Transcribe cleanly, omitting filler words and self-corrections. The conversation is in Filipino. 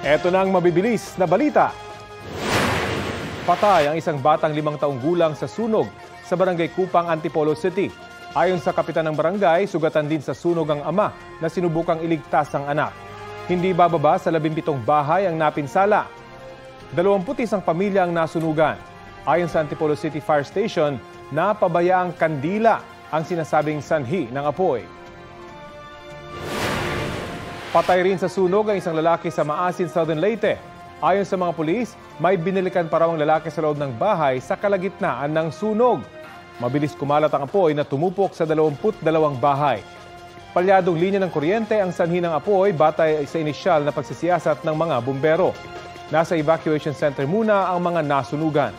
Eto na ang mabibilis na balita. Patay ang isang batang 5 taong gulang sa sunog sa Barangay Kupang, Antipolo City. Ayon sa kapitan ng barangay, sugatan din sa sunog ang ama na sinubukang iligtas ang anak. Hindi bababa sa 17 bahay ang napinsala. 21 pamilya ang nasunugan. Ayon sa Antipolo City Fire Station, napabayaang kandila ang sinasabing sanhi ng apoy. Patay rin sa sunog ang isang lalaki sa Maasin, Southern Leyte. Ayon sa mga pulis, may binilikan pa raw ang lalaki sa loob ng bahay sa kalagitnaan ng sunog. Mabilis kumalat ang apoy na tumupok sa 22 bahay. Palyadong linya ng kuryente ang sanhi ng apoy batay sa inisyal na pagsisiyasat ng mga bumbero. Nasa evacuation center muna ang mga nasunugan.